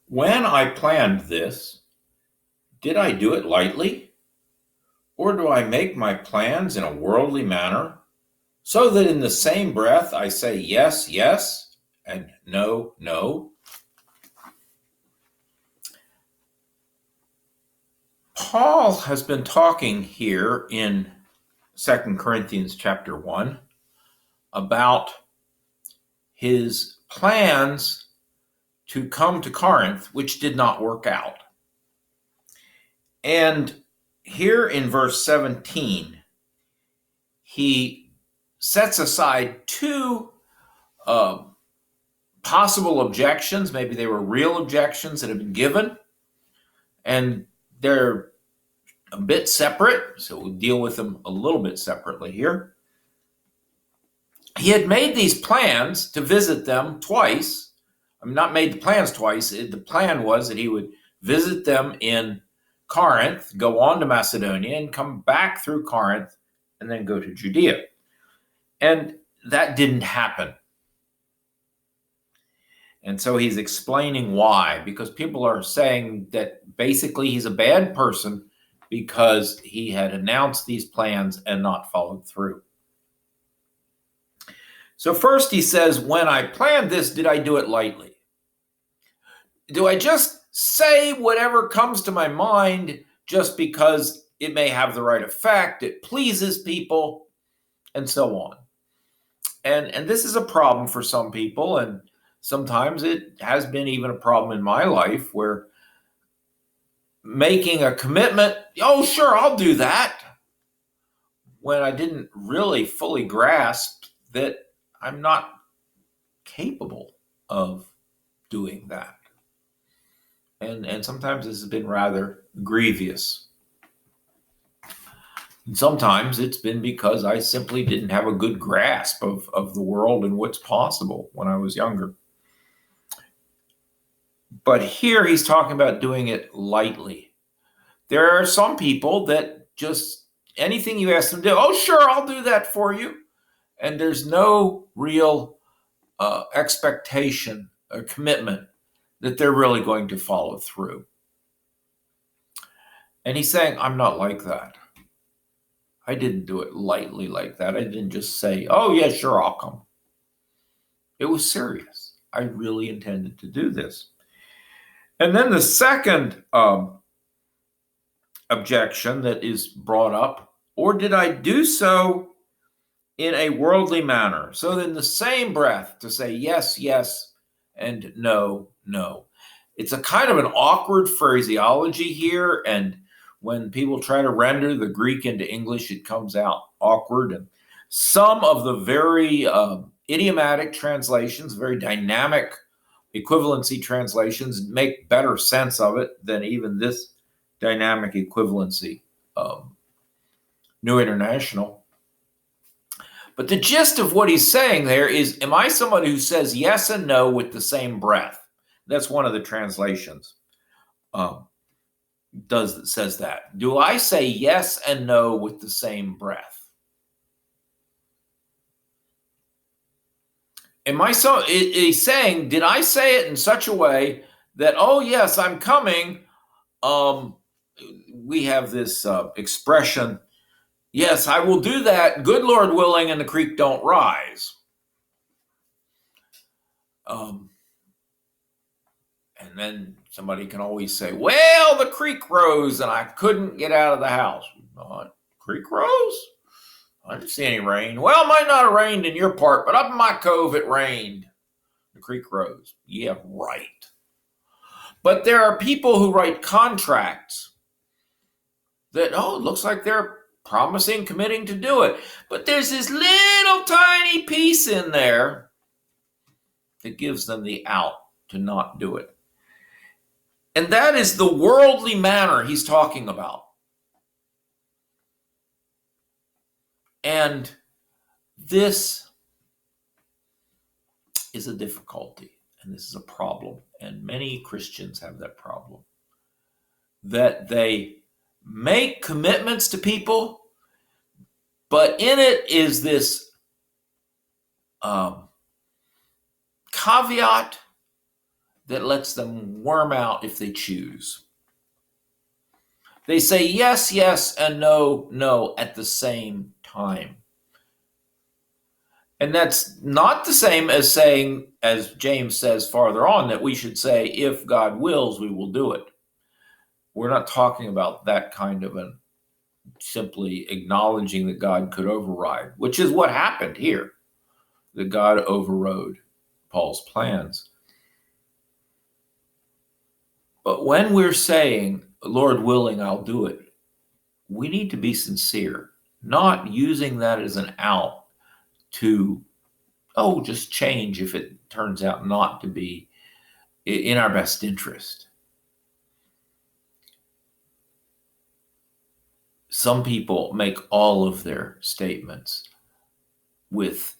When I planned this, did I do it lightly? Or do I make my plans in a worldly manner so that in the same breath I say yes, yes, and no, no? Paul has been talking here in 2 Corinthians chapter 1 about his plans to come to Corinth, which did not work out. And here in verse 17, he sets aside two uh, possible objections. Maybe they were real objections that have been given, and they're a bit separate, so we'll deal with them a little bit separately here. He had made these plans to visit them twice. Not made the plans twice. The plan was that he would visit them in Corinth, go on to Macedonia, and come back through Corinth, and then go to Judea. And that didn't happen. And so he's explaining why, because people are saying that basically he's a bad person because he had announced these plans and not followed through. So first he says, when I planned this, did I do it lightly? Do I just say whatever comes to my mind just because it may have the right effect, it pleases people, and so on? And this is a problem for some people, and sometimes it has been even a problem in my life where making a commitment, oh, sure, I'll do that, when I didn't really fully grasp that I'm not capable of doing that. And sometimes this has been rather grievous. And sometimes it's been because I simply didn't have a good grasp of the world and what's possible when I was younger. But here he's talking about doing it lightly. There are some people that just anything you ask them to do, oh, sure, I'll do that for you. And there's no real expectation or commitment that they're really going to follow through. And he's saying, I'm not like that. I didn't do it lightly like that. I didn't just say, oh, yeah, sure, I'll come. It was serious. I really intended to do this. And then the second objection that is brought up, or did I do so in a worldly manner? So in the same breath to say yes, yes, and no, no. It's a kind of an awkward phraseology here, and when people try to render the Greek into English, it comes out awkward. And some of the very idiomatic translations, very dynamic equivalency translations, make better sense of it than even this dynamic equivalency New International. But the gist of what he's saying there is, am I somebody who says yes and no with the same breath? That's one of the translations says that. Do I say yes and no with the same breath? He's saying, did I say it in such a way that, oh, yes, I'm coming. We have this expression, yes, I will do that, good Lord willing, and the creek don't rise. And then somebody can always say, well, the creek rose and I couldn't get out of the house. Creek rose? I didn't see any rain. Well, it might not have rained in your part, but up in my cove it rained. The creek rose. Yeah, right. But there are people who write contracts that, oh, it looks like they're promising, committing to do it. But there's this little tiny piece in there that gives them the out to not do it. And that is the worldly manner he's talking about. And this is a difficulty, and this is a problem. And many Christians have that problem, that they make commitments to people, but in it is this caveat that lets them worm out if they choose. They say yes, yes, and no, no at the same time. And that's not the same as saying, as James says farther on, that we should say, if God wills, we will do it. We're not talking about that kind of an simply acknowledging that God could override, which is what happened here, that God overrode Paul's plans. But when we're saying, Lord willing, I'll do it, we need to be sincere, not using that as an out to, just change if it turns out not to be in our best interest. Some people make all of their statements with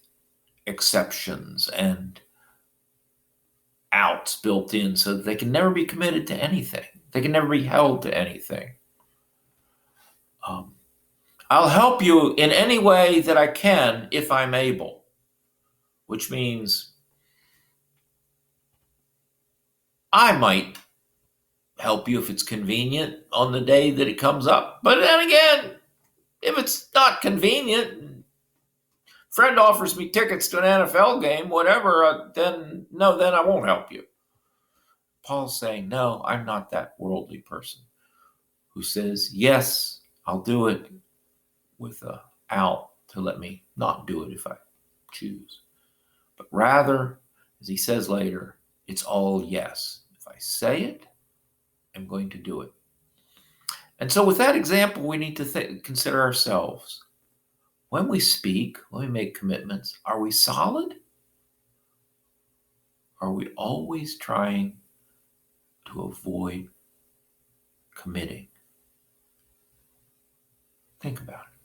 exceptions and outs built in so that they can never be committed to anything. They can never be held to anything. I'll help you in any way that I can if I'm able, which means I might help you if it's convenient on the day that it comes up. But then again, if it's not convenient, friend offers me tickets to an NFL game, whatever, then I won't help you. Paul's saying, no, I'm not that worldly person who says, yes, I'll do it with a out to let me not do it if I choose. But rather, as he says later, it's all yes. If I say it, I'm going to do it. And so with that example, we need to consider ourselves. When we speak, when we make commitments, are we solid? Are we always trying to avoid committing? Think about it.